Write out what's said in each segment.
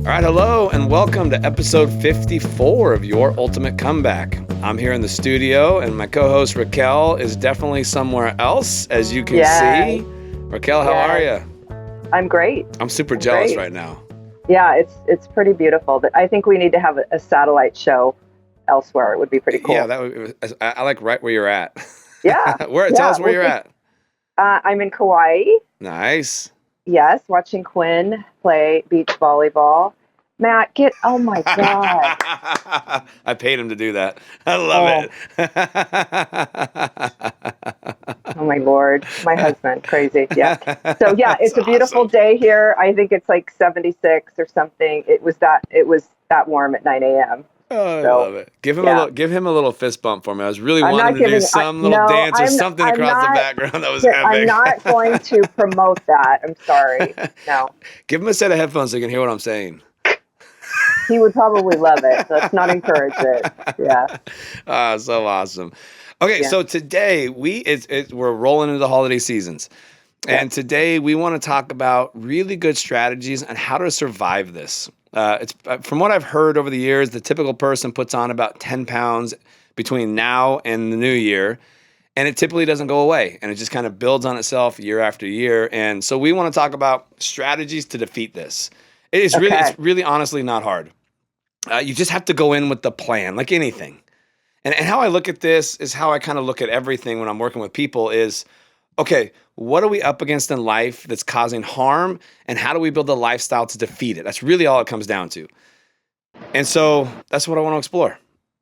All right, hello, and welcome to episode 54 of Your Ultimate Comeback. I'm here in the studio, and my co-host Raquel is definitely somewhere else, as you can see. Raquel, how are you? I'm great. I'm super jealous right now. Yeah, it's pretty beautiful. I think we need to have a satellite show elsewhere. It would be pretty cool. Yeah, I like right where you're at. Yeah. Tell us where you're at. I'm in Kauai. Nice. Yes, watching Quinn play beach volleyball. Matt, oh my God. I paid him to do that. I love it. Oh my Lord. My husband. Crazy. Yeah. So yeah, it's a beautiful day here. I think it's like 76 or something. It was that warm at 9 a.m. Oh, I love it. Give him a little fist bump for me. I was really wanting to do some little dance or something across the background that was epic. I'm not going to promote that. I'm sorry. No. Give him a set of headphones so you can hear what I'm saying. He would probably love it. Let's not encourage it. Yeah. So awesome. Okay, so today we're rolling into the holiday seasons. And today we want to talk about really good strategies on how to survive this. It's from what I've heard over the years, the typical person puts on about 10 pounds between now and the new year, and it typically doesn't go away, and it just kind of builds on itself year after year. And so we want to talk about strategies to defeat this. It's really honestly not hard. You just have to go in with the plan, like anything. And how I look at this is how I kind of look at everything when I'm working with people is, okay, what are we up against in life that's causing harm, and how do we build a lifestyle to defeat it? That's really all it comes down to. And so that's what I want to explore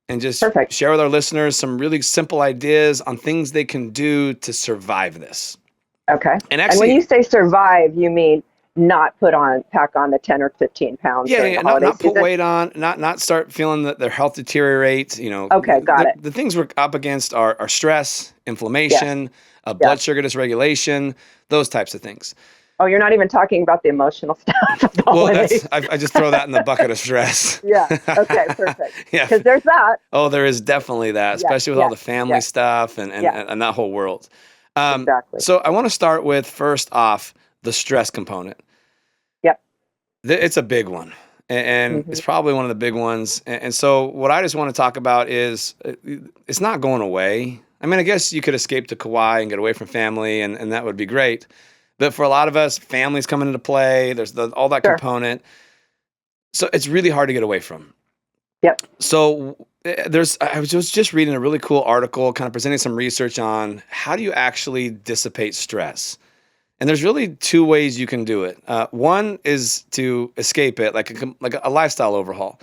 and just share with our listeners some really simple ideas on things they can do to survive this. Okay. And when you say survive, you mean not pack on the 10 or 15 pounds. Not put weight on, not start feeling that their health deteriorates. Okay, got it. The things we're up against are stress, inflammation, blood sugar dysregulation, those types of things. Oh, you're not even talking about the emotional stuff. Well, I just throw that in the bucket of stress. Yeah. Okay, perfect. Because there's that. Oh, there is definitely that, especially with all the family stuff and that whole world. Exactly. So I want to start with, first off, the stress component. Yep. It's a big one, and it's probably one of the big ones. And so what I just want to talk about is it's not going away. I mean, I guess you could escape to Kauai and get away from family, and that would be great. But for a lot of us, family's coming into play. There's all that component. So it's really hard to get away from. Yep. So I was just reading a really cool article kind of presenting some research on how do you actually dissipate stress. And there's really two ways you can do it. One is to escape it, like a lifestyle overhaul.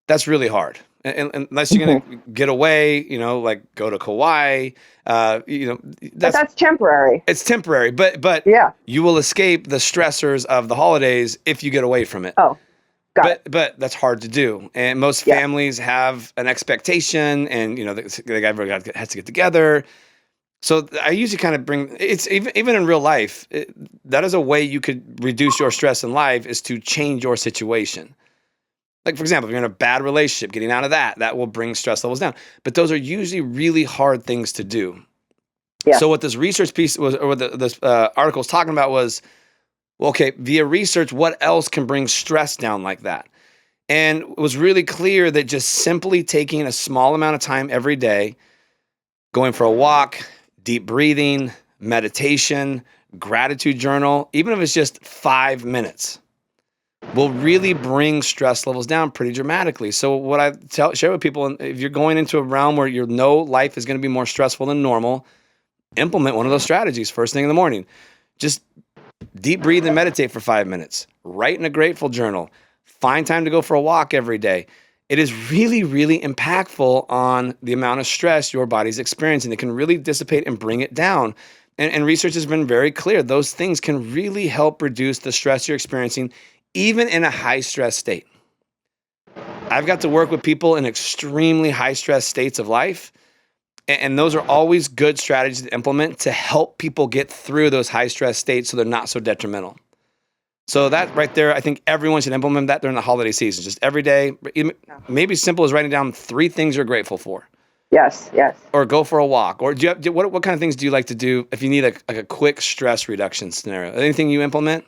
That's really hard. And unless you're going to get away, like go to Kauai, that's temporary. It's temporary, but you will escape the stressors of the holidays if you get away from it. Oh, got it. But that's hard to do. And most families have an expectation, and everybody has to get together. So I usually kind of bring it's even in real life, that is a way you could reduce your stress in life, is to change your situation. Like, for example, if you're in a bad relationship, getting out of that will bring stress levels down. But those are usually really hard things to do. Yeah. So what this research piece was, or what this article was talking about was, well, okay, via research, what else can bring stress down like that? And it was really clear that just simply taking a small amount of time every day, going for a walk, deep breathing, meditation, gratitude journal, even if it's just 5 minutes, will really bring stress levels down pretty dramatically. So what I share with people, if you're going into a realm where you know life is going to be more stressful than normal, implement one of those strategies first thing in the morning. Just deep breathe and meditate for 5 minutes. Write in a grateful journal. Find time to go for a walk every day. It is really, really impactful on the amount of stress your body's experiencing. It can really dissipate and bring it down. And research has been very clear. Those things can really help reduce the stress you're experiencing, even in a high stress state. I've got to work with people in extremely high stress states of life. And those are always good strategies to implement to help people get through those high stress states so they're not so detrimental. So that right there, I think everyone should implement that during the holiday season. Just every day, maybe as simple as writing down 3 things you're grateful for. Yes. Or go for a walk. Or what kind of things do you like to do if you need a quick stress reduction scenario? Anything you implement?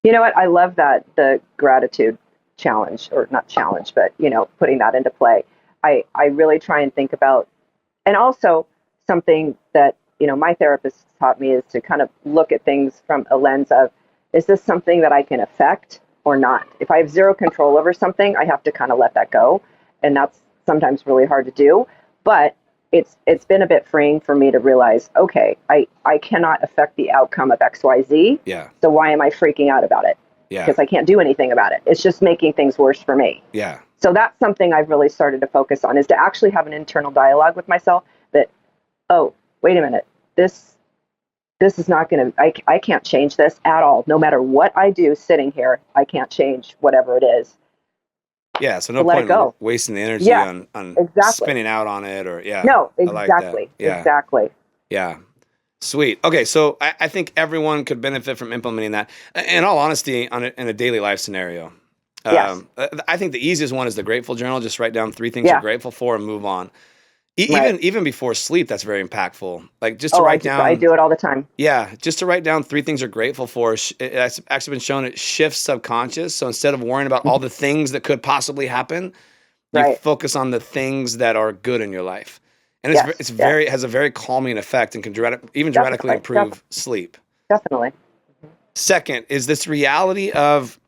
You know what? I love that, the gratitude. challenge, or not challenge, but, putting that into play. I really try and think about, and also something that, my therapist taught me is to kind of look at things from a lens of, is this something that I can affect or not? If I have zero control over something, I have to kind of let that go. And that's sometimes really hard to do. But it's been a bit freeing for me to realize, okay, I cannot affect the outcome of XYZ. Yeah. So why am I freaking out about it? Yeah. Because I can't do anything about it. It's just making things worse for me. Yeah. So that's something I've really started to focus on, is to actually have an internal dialogue with myself that, oh, wait a minute, this is not going to, I can't change this at all. No matter what I do sitting here, I can't change whatever it is. Yeah, so no let point it go. in wasting the energy on exactly. spinning out on it, or No, I like exactly. that. Yeah. Exactly. Yeah. Sweet. Okay, so I think everyone could benefit from implementing that. In all honesty, in a daily life scenario. Yes. I think the easiest one is the grateful journal. Just write down 3 things you're grateful for and move on. Even before sleep, that's very impactful. Like just to write down. I do it all the time. Yeah, just to write down 3 things you're grateful for. It's actually been shown it shifts subconscious. So instead of worrying about all the things that could possibly happen, you focus on the things that are good in your life. And it has a very calming effect, and can dramatically improve sleep. Definitely. Second is this reality of,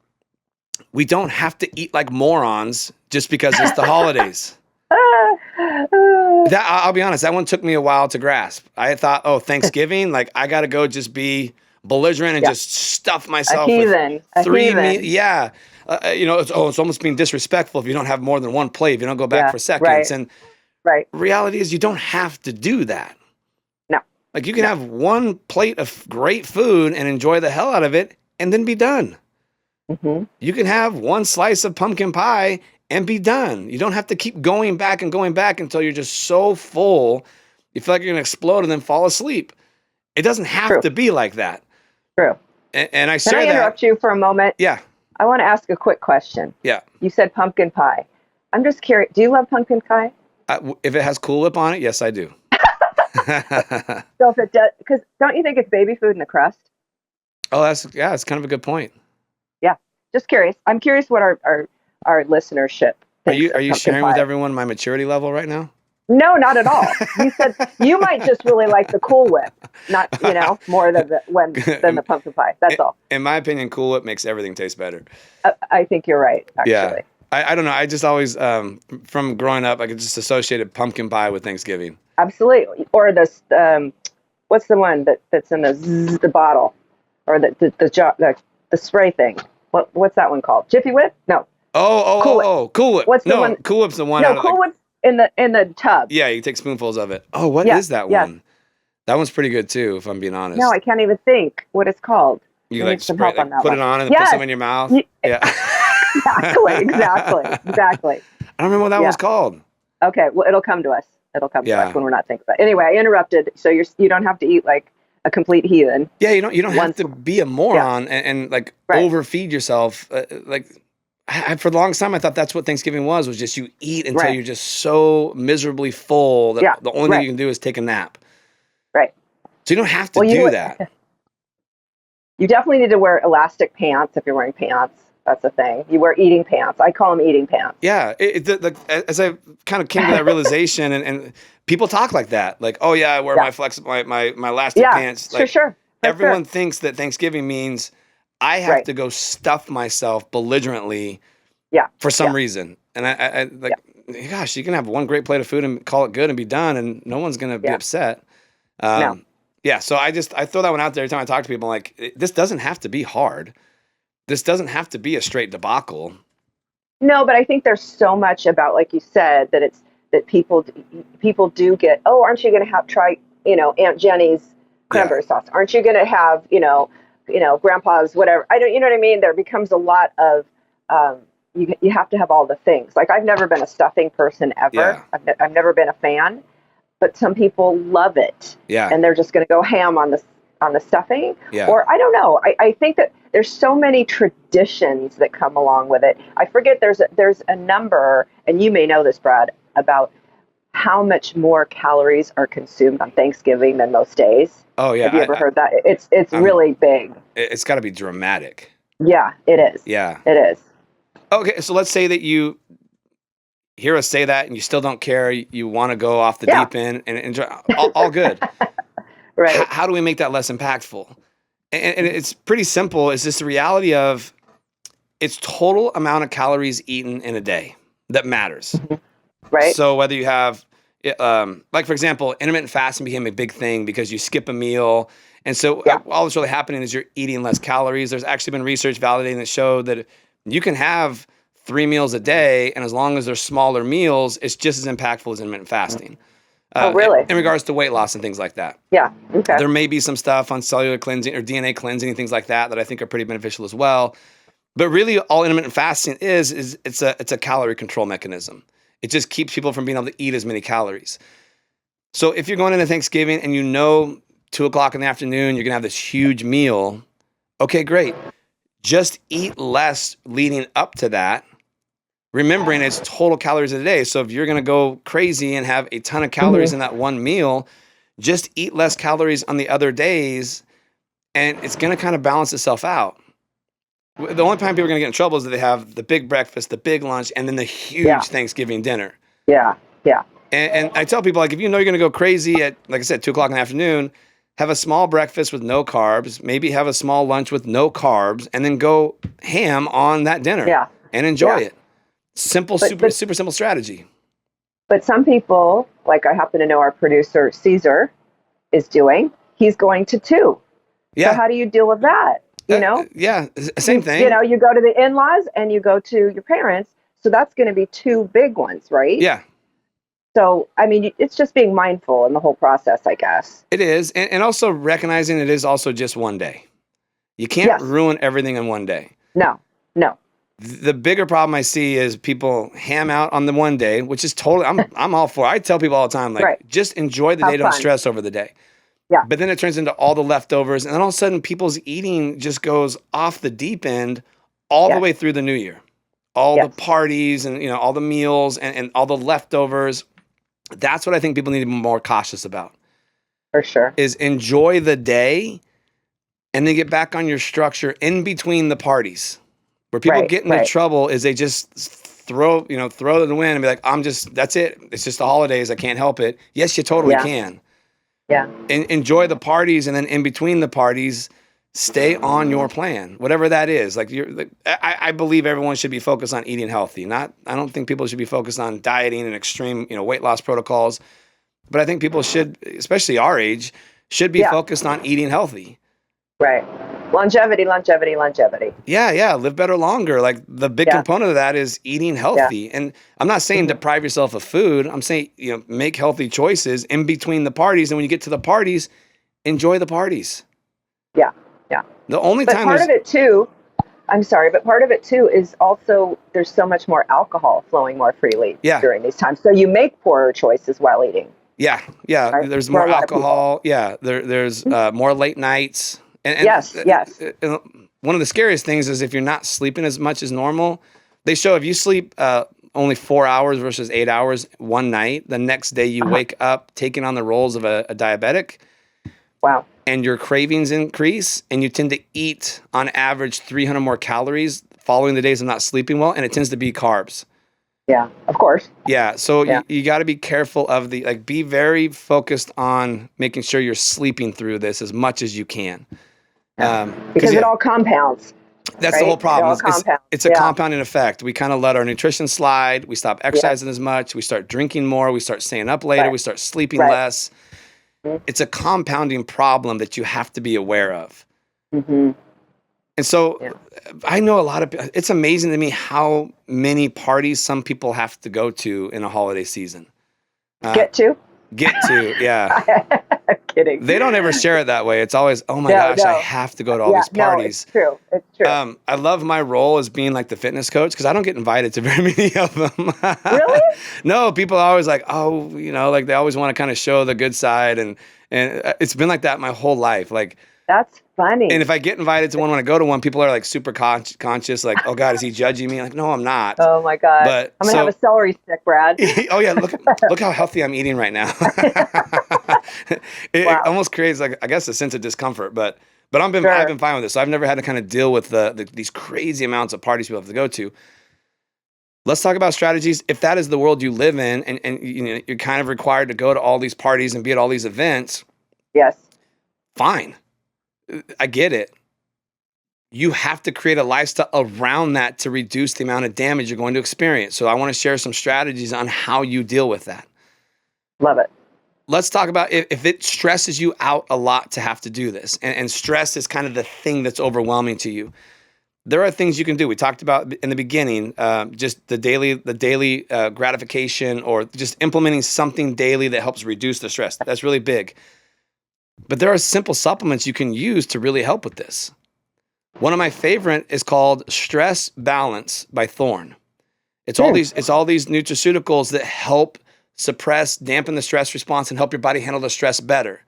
we don't have to eat like morons just because it's the holidays. I'll be honest, that one took me a while to grasp. I thought, Thanksgiving, like I got to go just be belligerent and just stuff myself with 3 meals. Yeah. It's almost being disrespectful if you don't have more than 1 plate, if you don't go back for seconds. And reality is, you don't have to do that. No. Like you can have 1 plate of great food and enjoy the hell out of it and then be done. Mm-hmm. You can have 1 slice of pumpkin pie and be done. You don't have to keep going back until you're just so full, you feel like you're going to explode and then fall asleep. It doesn't have to be like that. True. And I Can I interrupt you for a moment? Yeah. I want to ask a quick question. Yeah. You said pumpkin pie. I'm just curious. Do you love pumpkin pie? If it has Cool Whip on it, yes, I do. So if it does, because don't you think it's baby food in the crust? Oh, that's kind of a good point. Yeah. Just curious. I'm curious what our listenership thinks. Are you sharing with everyone my maturity level right now? No, not at all. You said you might just really like the Cool Whip, not more than the pumpkin pie. That's all. In my opinion, Cool Whip makes everything taste better. I think you're right. Actually. Yeah. I don't know. I just always, from growing up, I could just associated pumpkin pie with Thanksgiving. Absolutely. Or this, what's the one that's in the bottle, or the spray thing? What's that one called? Jiffy Whip? No. Cool Whip. What's the one? Cool Whip's the one. No, Cool Whip's in the tub. Yeah, you take spoonfuls of it. Oh, what is that one? That one's pretty good too, if I'm being honest. No, I can't even think what it's called. You like spray, put it on and put some in your mouth. Yeah. Exactly. I don't remember what that one's called. Okay, well, it'll come to us. to us when we're not thinking about it. Anyway, I interrupted. So you don't have to eat like a complete heathen. Yeah, you don't have to be a moron and like overfeed yourself. For the longest time, I thought that's what Thanksgiving was just you eat until you're just so miserably full that the only thing you can do is take a nap. Right. So you don't have to do that. You definitely need to wear elastic pants if you're wearing pants. That's the thing. You wear eating pants. I call them eating pants. Yeah. As I kind of came to that realization, and people talk like that. Like, oh, yeah, I wear my elastic pants. Like, sure. Everyone thinks that Thanksgiving means I have to go stuff myself belligerently for some reason. And gosh, you can have 1 great plate of food and call it good and be done, and no one's going to be upset. No. Yeah, so I throw that one out there every time I talk to people. I'm like, this doesn't have to be hard. This doesn't have to be a straight debacle. No, but I think there's so much about, like you said, that people do get, oh, aren't you going to try Aunt Jenny's cranberry sauce? Aren't you going to have, grandpa's whatever? You know what I mean? There becomes a lot of, you have to have all the things. Like, I've never been a stuffing person ever. Yeah. I've never been a fan, but some people love it. Yeah. And they're just going to go ham on the stuffing. Yeah. Or I don't know. I think that there's so many traditions that come along with it. I forget there's a number, and you may know this, Brad, about how much more calories are consumed on Thanksgiving than most days. Oh yeah. Have you ever heard that? It's really big. It's got to be dramatic. Yeah, it is. Yeah. It is. Okay, so let's say that you hear us say that and you still don't care. You want to go off the Yeah. deep end and enjoy. All good. Right. How do we make that less impactful? And it's pretty simple. It's just the reality of it's total amount of calories eaten in a day that matters. Right. So whether you have, like for example, intermittent fasting became a big thing because you skip a meal. And so all that's really happening is you're eating less calories. There's actually been research validating that showed that you can have 3 meals a day, and as long as they're smaller meals, it's just as impactful as intermittent fasting. Oh, really? In regards to weight loss and things like that. Yeah. Okay. There may be some stuff on cellular cleansing or DNA cleansing and things like that I think are pretty beneficial as well. But really, all intermittent fasting is it's a calorie control mechanism. It just keeps people from being able to eat as many calories. So if you're going into Thanksgiving and 2:00 in the afternoon, you're gonna have this huge meal. Okay, great. Just eat less leading up to that, remembering it's total calories a day. So if you're gonna go crazy and have a ton of calories in that one meal, just eat less calories on the other days, and it's gonna kind of balance itself out. The only time people are going to get in trouble is that they have the big breakfast, the big lunch, and then the huge Thanksgiving dinner. Yeah. Yeah. And I tell people, like, if you know you're going to go crazy at, like I said, 2:00 in the afternoon, have a small breakfast with no carbs, maybe have a small lunch with no carbs, and then go ham on that dinner and enjoy it. Simple, super simple strategy. But some people, like I happen to know our producer, Caesar, is doing, he's going to 2. Yeah. So how do you deal with that? Yeah, same thing. You go to the in-laws and you go to your parents. So that's going to be 2 big ones, right? Yeah. So, I mean, it's just being mindful in the whole process, I guess. It is. And also recognizing it is also just one day. You can't ruin everything in one day. No. The bigger problem I see is people ham out on the one day, which is totally, I'm all for it. I tell people all the time, like, just enjoy the day, don't stress over the day. Yeah. But then it turns into all the leftovers. And then all of a sudden, people's eating just goes off the deep end all the way through the new year. All the parties and, all the meals and all the leftovers. That's what I think people need to be more cautious about. For sure. Is enjoy the day and then get back on your structure in between the parties. Where people get into trouble is they just throw it in the wind and be like, that's it. It's just the holidays. I can't help it. Yes, you totally can. Yeah. Enjoy the parties, and then in between the parties, stay on your plan, whatever that is. I believe everyone should be focused on eating healthy. I don't think people should be focused on dieting and extreme, weight loss protocols. But I think people should, especially our age, should be focused on eating healthy. Right. Longevity. Yeah. Live better longer. Like the big component of that is eating healthy. Yeah. And I'm not saying deprive yourself of food. I'm saying, make healthy choices in between the parties. And when you get to the parties, enjoy the parties. Yeah. Yeah. The only time part of it too, I'm sorry, but part of it too is also there's so much more alcohol flowing more freely during these times. So you make poorer choices while eating. Yeah. Yeah. Right? There's more alcohol. Yeah. There's more late nights. And yes. One of the scariest things is if you're not sleeping as much as normal. They show if you sleep only 4 hours versus 8 hours one night, the next day you wake up taking on the roles of a diabetic. Wow. And your cravings increase, and you tend to eat on average 300 more calories following the days of not sleeping well, and it tends to be carbs. Yeah, of course. Yeah, so you got to be careful of be very focused on making sure you're sleeping through this as much as you can. Because it all compounds. That's the whole problem. It's a compounding effect. We kind of let our nutrition slide. We stop exercising as much. We start drinking more. We start staying up later. We start sleeping less. It's a compounding problem that you have to be aware of. Mm-hmm. And so I know it's amazing to me how many parties some people have to go to in a holiday season. Get to, yeah. I'm kidding. They don't ever share it that way. It's always, oh my gosh, I have to go to all these parties. No, it's true. I love my role as being like the fitness coach because I don't get invited to very many of them. Really? No, people are always like, oh, they always want to kind of show the good side. And it's been like that my whole life. Like, that's funny. And if I get invited to one when I go to one, people are like super conscious, like, oh God, is he judging me? Like, no, I'm not. Oh my God. But I'm going to have a celery stick, Brad. Oh yeah. Look how healthy I'm eating right now. It almost creates I guess a sense of discomfort, but I've been fine with this. So I've never had to kind of deal with these crazy amounts of parties people have to go to. Let's talk about strategies. If that is the world you live in, and you're kind of required to go to all these parties and be at all these events, Yes. fine. I get it. You have to create a lifestyle around that to reduce the amount of damage you're going to experience. So I want to share some strategies on how you deal with that. Love it. Let's talk about if it stresses you out a lot to have to do this, and stress is kind of the thing that's overwhelming to you. There are things you can do. We talked about in the beginning, just the daily gratification, or just implementing something daily that helps reduce the stress. That's really big. But there are simple supplements you can use to really help with this. One of my favorite is called Stress Balance by Thorne. It's all these nutraceuticals that help suppress, dampen the stress response, and help your body handle the stress better.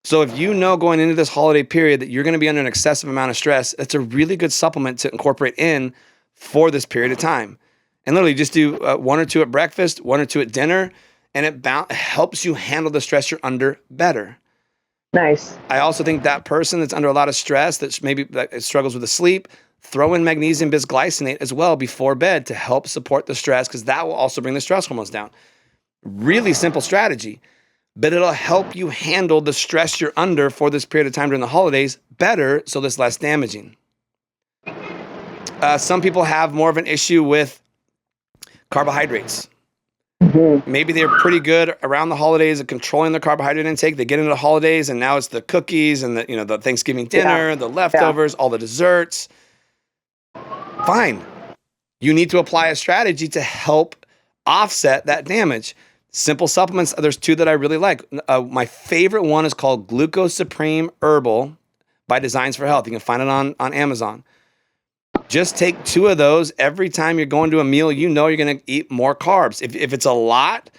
So if you know going into this holiday period that you're going to be under an excessive amount of stress, it's a really good supplement to incorporate in for this period of time. And literally just do 1 or 2 at breakfast, 1 or 2 at dinner, and it helps you handle the stress you're under better. Nice. I also think that person that's under a lot of stress, that maybe struggles with the sleep, throw in magnesium bisglycinate as well before bed to help support the stress, because that will also bring the stress hormones down. Really simple strategy, but it'll help you handle the stress you're under for this period of time during the holidays better, so it's less damaging. Some people have more of an issue with carbohydrates. Mm-hmm. Maybe they're pretty good around the holidays at controlling their carbohydrate intake. They get into the holidays, and now it's the cookies and the Thanksgiving dinner, the leftovers, all the desserts. Fine. You need to apply a strategy to help offset that damage. Simple supplements. There's 2 that I really like. My favorite one is called Glucose Supreme Herbal by Designs for Health. You can find it on Amazon. Just take 2 of those every time you're going to a meal. You know you're going to eat more carbs. If it's a lot,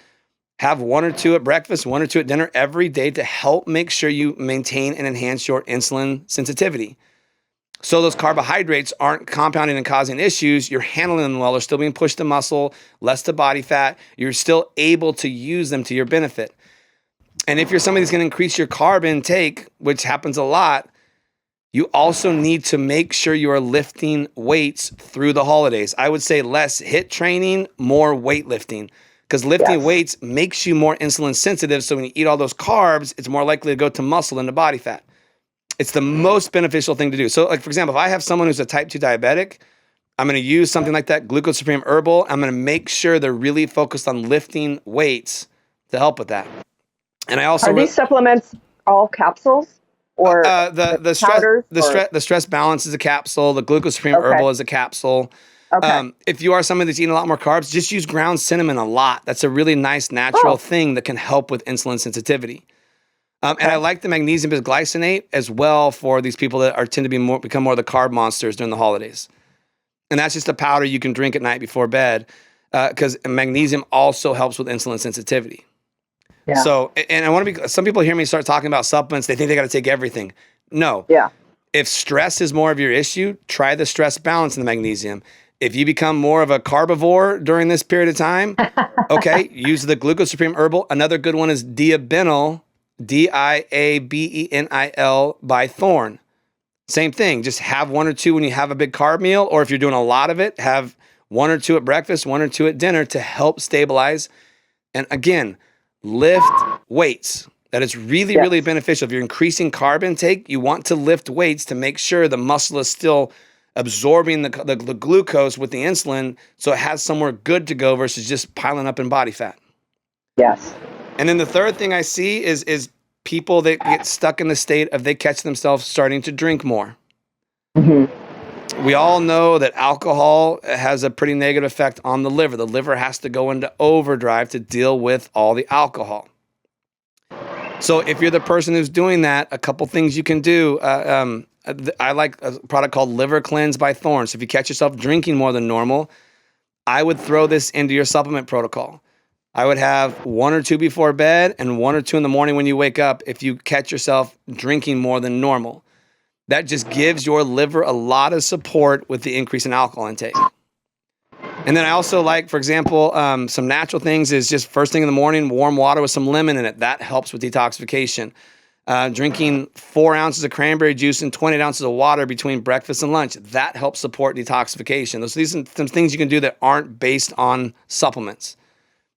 have 1 or 2 at breakfast, 1 or 2 at dinner every day to help make sure you maintain and enhance your insulin sensitivity. So those carbohydrates aren't compounding and causing issues. You're handling them well. They're still being pushed to muscle, less to body fat. You're still able to use them to your benefit. And if you're somebody that's going to increase your carb intake, which happens a lot, you also need to make sure you are lifting weights through the holidays. I would say less HIIT training, more weightlifting, because lifting weights makes you more insulin sensitive. So when you eat all those carbs, it's more likely to go to muscle than to body fat. It's the most beneficial thing to do. So like, for example, if I have someone who's a type 2 diabetic, I'm going to use something like that, Glucose Supreme Herbal. I'm going to make sure they're really focused on lifting weights to help with that. And I also... Are these supplements all capsules? Or the stress balance is a capsule. The Glucose Supreme Herbal is a capsule. Okay. If you are somebody that's eating a lot more carbs, just use ground cinnamon a lot. That's a really nice natural thing that can help with insulin sensitivity. And I like the magnesium bisglycinate as well for these people that tend to become more of the carb monsters during the holidays. And that's just a powder you can drink at night before bed, because magnesium also helps with insulin sensitivity. Yeah. So, and I want to be, some people hear me start talking about supplements, they think they got to take everything. No. Yeah. If stress is more of your issue, try the stress balance in the magnesium. If you become more of a carbivore during this period of time, okay, use the Glucose Supreme Herbal. Another good one is Diabenil, Diabenil by Thorne. Same thing. Just have 1 or 2 when you have a big carb meal, or if you're doing a lot of it, have 1 or 2 at breakfast, 1 or 2 at dinner to help stabilize. And again, lift weights. That is really, really beneficial. If you're increasing carb intake, you want to lift weights to make sure the muscle is still absorbing the glucose with the insulin, so it has somewhere good to go versus just piling up in body fat. Yes. And then the third thing I see is people that get stuck in the state of they catch themselves starting to drink more. Mm-hmm. We all know that alcohol has a pretty negative effect on the liver. The liver has to go into overdrive to deal with all the alcohol. So if you're the person who's doing that, a couple things you can do. I like a product called Liver Cleanse by Thorne. So if you catch yourself drinking more than normal, I would throw this into your supplement protocol. I would have 1 or 2 before bed and 1 or 2 in the morning when you wake up if you catch yourself drinking more than normal. That just gives your liver a lot of support with the increase in alcohol intake. And then I also like, for example, some natural things is just first thing in the morning, warm water with some lemon in it. That helps with detoxification. Drinking 4 ounces of cranberry juice and 20 ounces of water between breakfast and lunch. That helps support detoxification. These are some things you can do that aren't based on supplements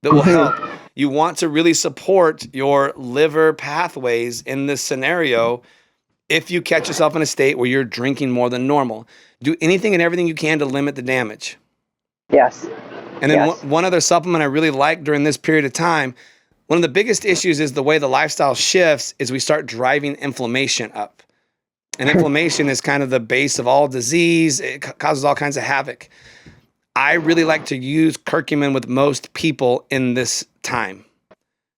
that will help. You want to really support your liver pathways in this scenario. If you catch yourself in a state where you're drinking more than normal, do anything and everything you can to limit the damage. Yes. And then one other supplement I really like during this period of time, one of the biggest issues is the way the lifestyle shifts is we start driving inflammation up. And inflammation is kind of the base of all disease. It causes all kinds of havoc. I really like to use curcumin with most people in this time.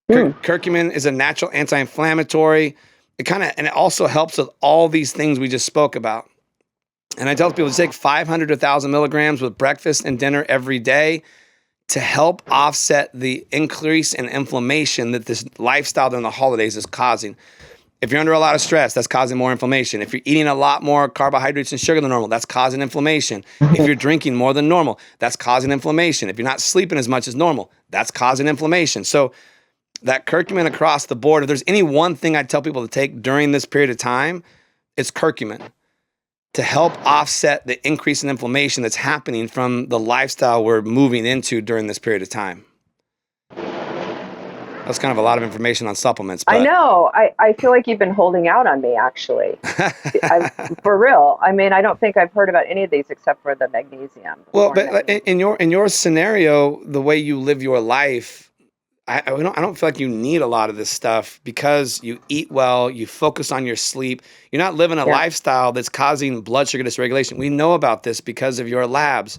Curcumin is a natural anti-inflammatory. And it also helps with all these things we just spoke about. And I tell people to take 500 to 1,000 milligrams with breakfast and dinner every day to help offset the increase in inflammation that this lifestyle during the holidays is causing. If you're under a lot of stress, that's causing more inflammation. If you're eating a lot more carbohydrates and sugar than normal, that's causing inflammation. If you're drinking more than normal, that's causing inflammation. If you're not sleeping as much as normal, that's causing inflammation. So that curcumin across the board, if there's any one thing I'd tell people to take during this period of time, it's curcumin to help offset the increase in inflammation that's happening from the lifestyle we're moving into during this period of time. That's kind of a lot of information on supplements. But I know. I feel like you've been holding out on me, actually. For real. I mean, I don't think I've heard about any of these except for the magnesium. Well, but in your scenario, the way you live your life, I don't feel like you need a lot of this stuff because you eat well, you focus on your sleep. You're not living a lifestyle that's causing blood sugar dysregulation. We know about this because of your labs.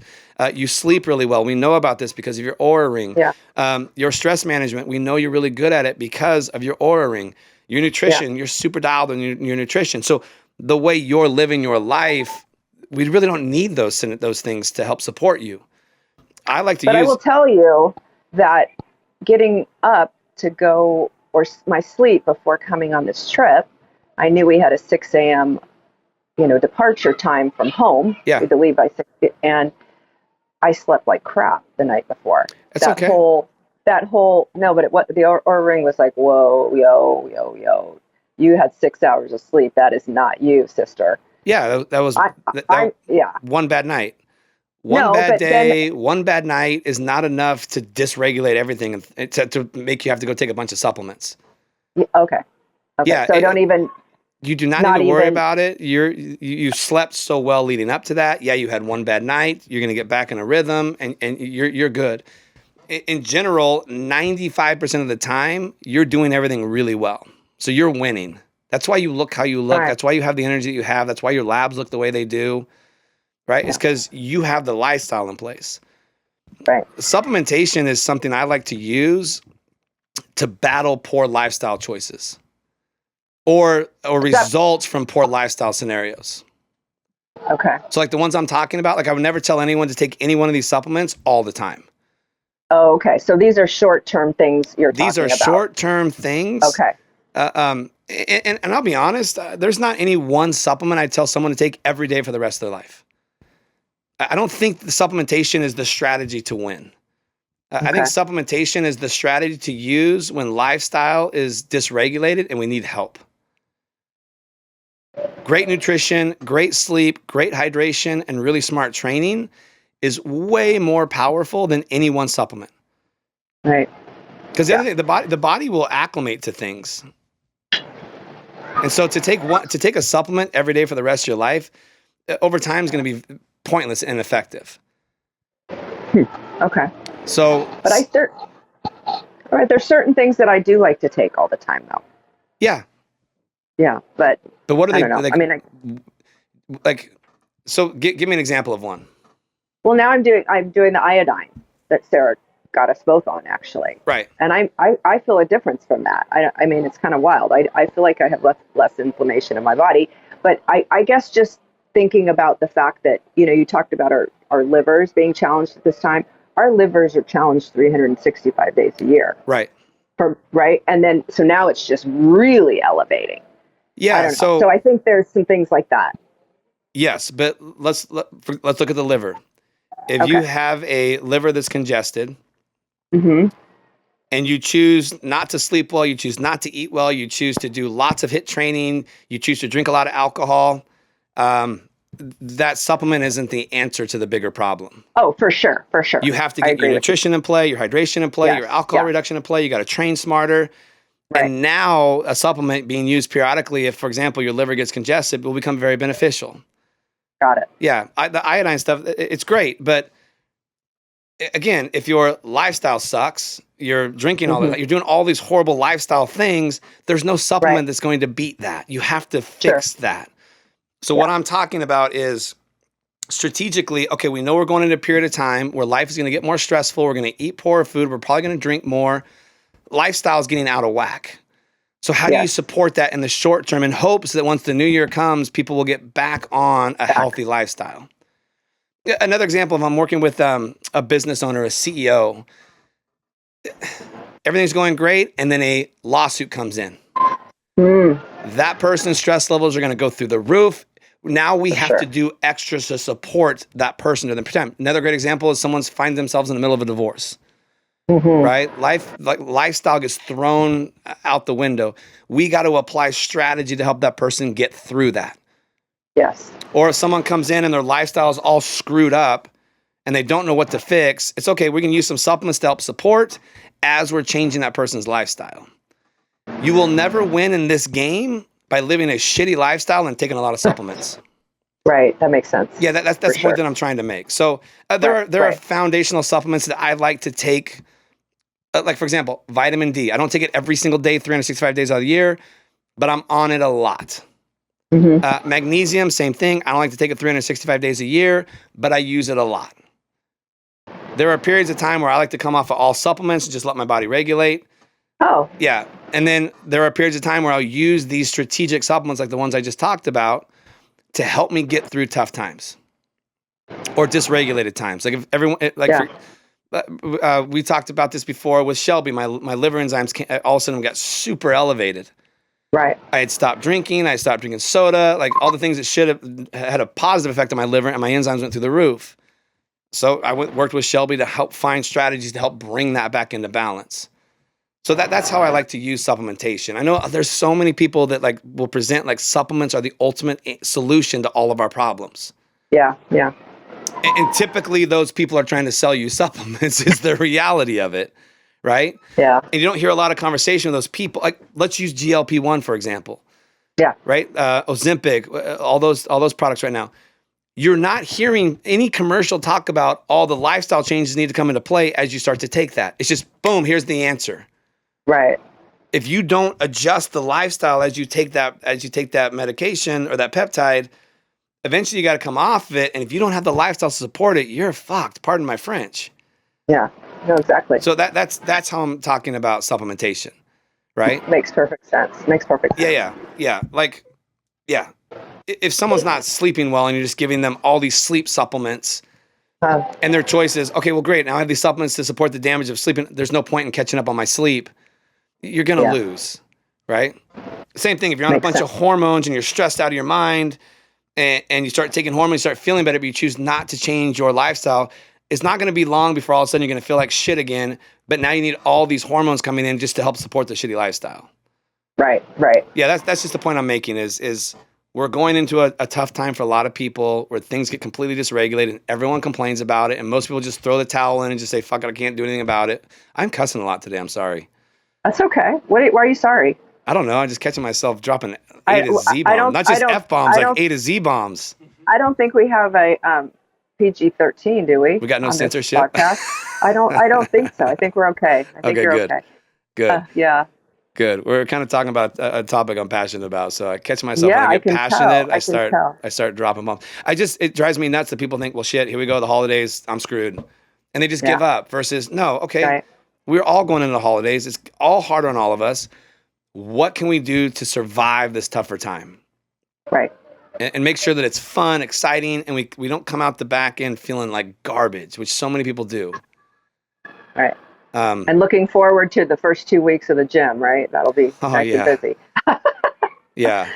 You sleep really well. We know about this because of your Oura Ring. Yeah. Your stress management, we know you're really good at it because of your Oura Ring. Your nutrition, you're super dialed on your nutrition. So the way you're living your life, we really don't need those things to help support you. I like to But I will tell you that getting up to go, or my sleep before coming on this trip, I knew we had a 6 a.m. Departure time from home. Yeah. We had to leave by 6, and I slept like crap the night before. That's okay. But the Oura Ring was like, whoa, yo, you had 6 hours of sleep. That is not you, sister. Yeah, that was one bad night. One bad night is not enough to dysregulate everything and to make you have to go take a bunch of supplements. Okay. Yeah. So you do not need to worry about it. You slept so well leading up to that. Yeah, you had one bad night. You're going to get back in a rhythm and you're good. In general, 95% of the time, you're doing everything really well. So you're winning. That's why you look how you look. Right. That's why you have the energy that you have. That's why your labs look the way they do. Right? Yeah. It's because you have the lifestyle in place. Right. Supplementation is something I like to use to battle poor lifestyle choices or results from poor lifestyle scenarios. Okay. So like the ones I'm talking about, like I would never tell anyone to take any one of these supplements all the time. Oh, okay. So these are short-term things you're talking about. These are short-term things. Okay. And I'll be honest, there's not any one supplement I'd tell someone to take every day for the rest of their life. I don't think the supplementation is the strategy to win. I think supplementation is the strategy to use when lifestyle is dysregulated and we need help. Great nutrition, great sleep, great hydration, and really smart training is way more powerful than any one supplement. Right. Because the body will acclimate to things. And so to take a supplement every day for the rest of your life, over time is going to be pointless and ineffective. Okay. So, but there's certain things that I do like to take all the time, though. Yeah. Yeah, but what are they? I don't know. So give me an example of one. Well, now I'm doing the iodine that Sarah got us both on, actually. Right. And I feel a difference from that. I mean, it's kind of wild. I feel like I have less inflammation in my body, but I guess just thinking about the fact that, you talked about our livers being challenged at this time. Our livers are challenged 365 days a year. Right. Right. And then, so now it's just really elevating. Yeah. So I think there's some things like that. Yes. But let's look at the liver. If you have a liver that's congested, and you choose not to sleep well, you choose not to eat well, you choose to do lots of HIIT training, you choose to drink a lot of alcohol, that supplement isn't the answer to the bigger problem. Oh, for sure. For sure. You have to I get your agree with you. nutrition in play, your hydration in play, Yes. your alcohol reduction in play. You got to train smarter. Right. And now a supplement being used periodically, if, for example, your liver gets congested, will become very beneficial. Got it. Yeah. The iodine stuff, it's great. But again, if your lifestyle sucks, you're drinking all that, you're doing all these horrible lifestyle things, there's no supplement that's going to beat that. You have to fix that. So what I'm talking about is strategically, okay, we know we're going into a period of time where life is going to get more stressful. We're going to eat poorer food. We're probably going to drink more. Lifestyle is getting out of whack. So how do you support that in the short term in hopes that once the new year comes, people will get back on a healthy lifestyle? Another example, if I'm working with a business owner, a CEO, everything's going great, and then a lawsuit comes in. That person's stress levels are going to go through the roof. Now we have to do extras to support that person during the time. Another great example is someone finds themselves in the middle of a divorce. Right? Lifestyle gets thrown out the window. We got to apply strategy to help that person get through that. Yes. Or if someone comes in and their lifestyle is all screwed up and they don't know what to fix, it's okay. We can use some supplements to help support as we're changing that person's lifestyle. You will never win in this game by living a shitty lifestyle and taking a lot of supplements. Right. That makes sense. Yeah, that's the point that I'm trying to make. So there are foundational supplements that I like to take. Like, for example, vitamin D. I don't take it every single day, 365 days out of the year, but I'm on it a lot. Magnesium, same thing. I don't like to take it 365 days a year, but I use it a lot. There are periods of time where I like to come off of all supplements and just let my body regulate. Oh. Yeah. And then there are periods of time where I'll use these strategic supplements like the ones I just talked about to help me get through tough times or dysregulated times. Like if everyone, we talked about this before with Shelby. My liver enzymes all of a sudden got super elevated. Right. I had stopped drinking. I stopped drinking soda. Like all the things that should have had a positive effect on my liver, and my enzymes went through the roof. So I worked with Shelby to help find strategies to help bring that back into balance. So that's how I like to use supplementation. I know there's so many people that like will present like supplements are the ultimate solution to all of our problems. Yeah. Yeah. And typically those people are trying to sell you supplements is the reality of it, right? Yeah. And you don't hear a lot of conversation with those people. Like let's use GLP-1 for example. Yeah. Right? Ozempic, all those products right now. You're not hearing any commercial talk about all the lifestyle changes need to come into play as you start to take that. It's just boom, here's the answer. Right. If you don't adjust the lifestyle as you take that medication or that peptide, eventually you got to come off of it. And if you don't have the lifestyle to support it, you're fucked. Pardon my French. Yeah. No, exactly. So that's how I'm talking about supplementation, right? Makes perfect sense. Yeah. Like, yeah. If someone's not sleeping well and you're just giving them all these sleep supplements and their choice is, okay, well, great. Now I have these supplements to support the damage of sleeping. There's no point in catching up on my sleep. You're going to lose, right? Same thing. If you're on a bunch of hormones and you're stressed out of your mind and you start taking hormones, you start feeling better, but you choose not to change your lifestyle, it's not going to be long before all of a sudden you're going to feel like shit again. But now you need all these hormones coming in just to help support the shitty lifestyle. Right. Yeah, that's just the point I'm making is we're going into a tough time for a lot of people where things get completely dysregulated and everyone complains about it. And most people just throw the towel in and just say, fuck it, I can't do anything about it. I'm cussing a lot today. I'm sorry. That's okay. Why are you sorry? I don't know. I'm just catching myself dropping A to Z bombs. Not just F bombs, like A to Z bombs. I don't think we have a PG-13, do we? We got no censorship? Podcast? I don't think so. I think we're okay. I think you're okay. Good. Yeah. Good. We're kind of talking about a topic I'm passionate about. So I catch myself when I get passionate. I start dropping bombs. It drives me nuts that people think, well, shit, here we go. The holidays, I'm screwed. And they just give up versus no. Okay. Right. We're all going into the holidays. It's all hard on all of us. What can we do to survive this tougher time? Right. And make sure that it's fun, exciting, and we don't come out the back end feeling like garbage, which so many people do. Right. And looking forward to the first 2 weeks of the gym, right? That'll be nice and busy. Yeah.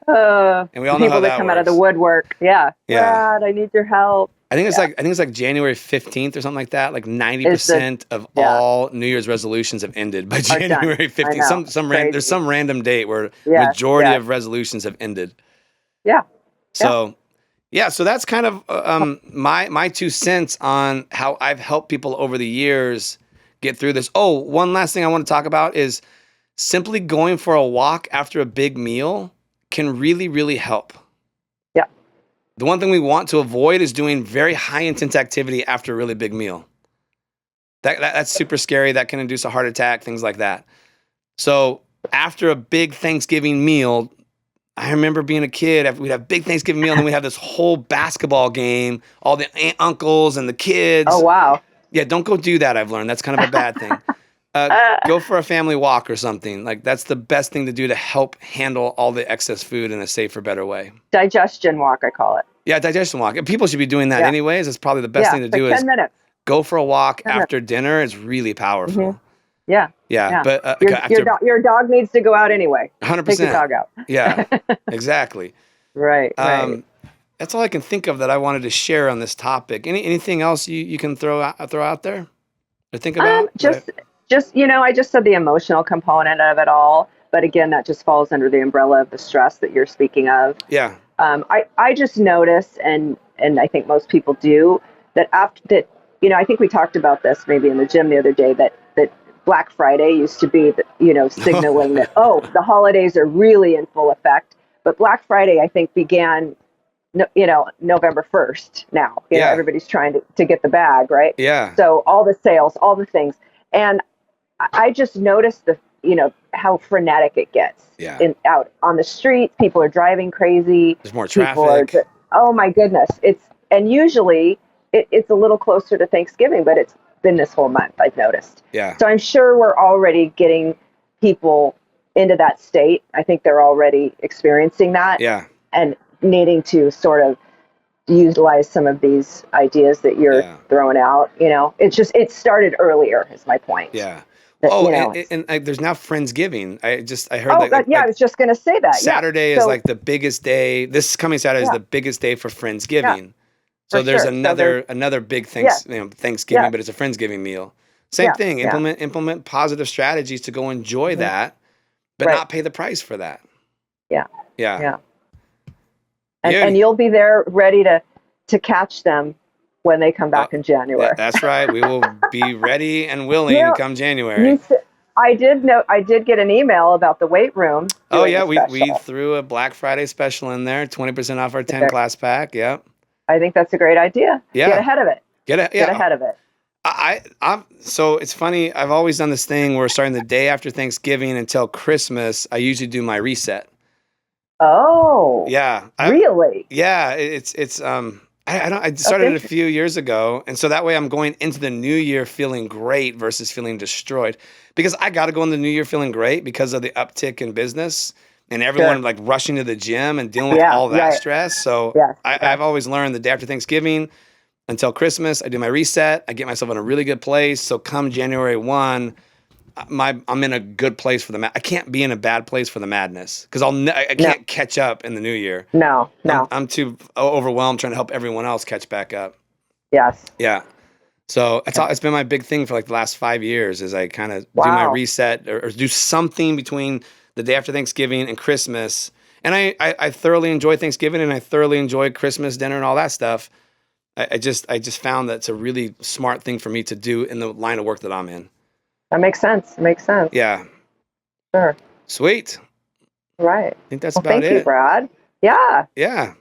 And we all know people how that come works. out of the woodwork. Yeah. Brad, I need your help. I think it's like January 15th or something like that. Like Is the 90% of yeah all New Year's resolutions have ended by are done. January I 15th. know. It's There's crazy. some random date where Yes, majority yes, of resolutions have ended. yeah, yeah. So yeah, so that's kind of my 2 cents on how I've helped people over the years get through this. Oh, one last thing I want to talk about is simply going for a walk after a big meal can really, really help. Yeah. The one thing we want to avoid is doing very high intense activity after a really big meal. That's super scary. That can induce a heart attack, things like that. So after a big Thanksgiving meal, I remember being a kid, we'd have a big Thanksgiving meal, and then we'd have this whole basketball game, all the uncles and the Oh kids. wow. Yeah, don't go do that, I've learned. That's kind of a bad thing. Go for a family walk or something. Like, that's the best thing to do to help handle all the excess food in a safer, better way. Digestion walk, I call it. Yeah, digestion walk. And people should be doing that Yeah, anyways. It's probably the best yeah. thing to It's like do is 10 minutes. go for a walk 10 minutes. after dinner. It's really Hmm. powerful. Yeah, Yeah, yeah. but Your after your dog needs to go out anyway. Take your 100%. dog out. Yeah, exactly. Right, right. Um, that's all I can think of that I wanted to share on this topic. Anything else you can throw out there or think about? Just I just said the emotional component of it all, but again, that just falls under the umbrella of the stress that you're speaking of. Yeah. I just notice, and I think most people do, that after that, I think we talked about this maybe in the gym the other day, that Black Friday used to be, signaling that, oh, the holidays are really in full effect. But Black Friday, I think, began, November 1st now. Yeah. Everybody's trying to get the bag, right? Yeah. So all the sales, all the things. And I just noticed how frenetic it gets Yeah. out on the streets. People are driving crazy. There's more People traffic. oh my goodness. And usually it's a little closer to Thanksgiving, but it's been this whole month, I've noticed. Yeah. So I'm sure we're already getting people into that state. I think they're already experiencing that. Yeah. And needing to sort of utilize some of these ideas that you're throwing out. It started earlier is my point. Yeah. That, and there's now Friendsgiving. I heard I was just going to say that. Saturday is like the biggest day. This coming Saturday is the biggest day for Friendsgiving. Yeah, so there's sure. another big Thanksgiving, but it's a Friendsgiving meal. Same thing. Implement positive strategies to go enjoy that, but not pay the price for that. Yeah. Yeah. Yeah. And you'll be there ready to catch them when they come back in January. That's right. We will be ready and willing come January. I did get an email about the weight room. Oh yeah, we threw a Black Friday special in there, 20% off our 10 class pack. Yep. I think that's a great idea. Yeah. Get ahead of it. Get ahead of it. So it's funny. I've always done this thing where starting the day after Thanksgiving until Christmas, I usually do my reset. Oh. Yeah. Really? Yeah. I started it a few years ago, and so that way I'm going into the new year feeling great versus feeling destroyed. Because I got to go in the new year feeling great because of the uptick in business and everyone like rushing to the gym and dealing with all that stress. So I've always learned the day after Thanksgiving until Christmas, I do my reset. I get myself in a really good place. So come January 1, I'm in a good place for I can't be in a bad place for the madness because I can't catch up in the new year. No. I'm too overwhelmed trying to help everyone else catch back up. Yes. Yeah. So it's been my big thing for like the last 5 years is I kind of do my reset or do something between the day after Thanksgiving and Christmas. And I thoroughly enjoy Thanksgiving and I thoroughly enjoy Christmas dinner and all that stuff. I just found that it's a really smart thing for me to do in the line of work that I'm in. That makes sense. Yeah. Sure. Sweet. Right. I think that's about it. Thank you, Brad. Yeah. Yeah.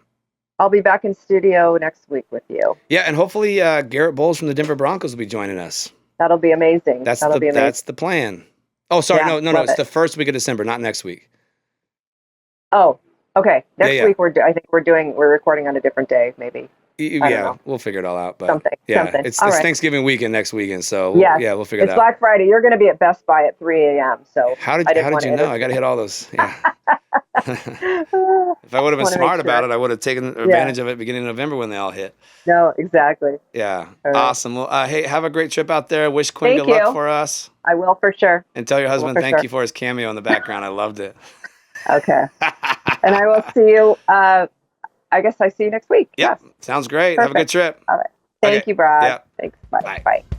I'll be back in studio next week with you. Yeah, and hopefully Garrett Bowles from the Denver Broncos will be joining us. That'll be amazing. That's the plan. Oh, sorry. No. It's the first week of December, not next week. Oh, okay. Next week I think we're recording on a different day, maybe. Yeah, we'll figure it all out. But something. It's Thanksgiving weekend next weekend, so we'll figure it out. It's Black Friday. You're going to be at Best Buy at 3 a.m. So how did you know? I got to hit all those. Yeah. If I would have been smart about it, I would have taken advantage of it beginning of November when they all hit. No, exactly. Yeah. Right. Awesome. Well, hey, have a great trip out there. Wish Quinn good luck for us. I will for sure. And tell your husband thank you for his cameo in the background. I loved it. Okay. And I will see you I guess I see you next week. Yep. Yes. Sounds great. Have a good Perfect. trip. All right. Okay. Thank you, Brad. Yeah. Thanks. Bye. Bye. Bye.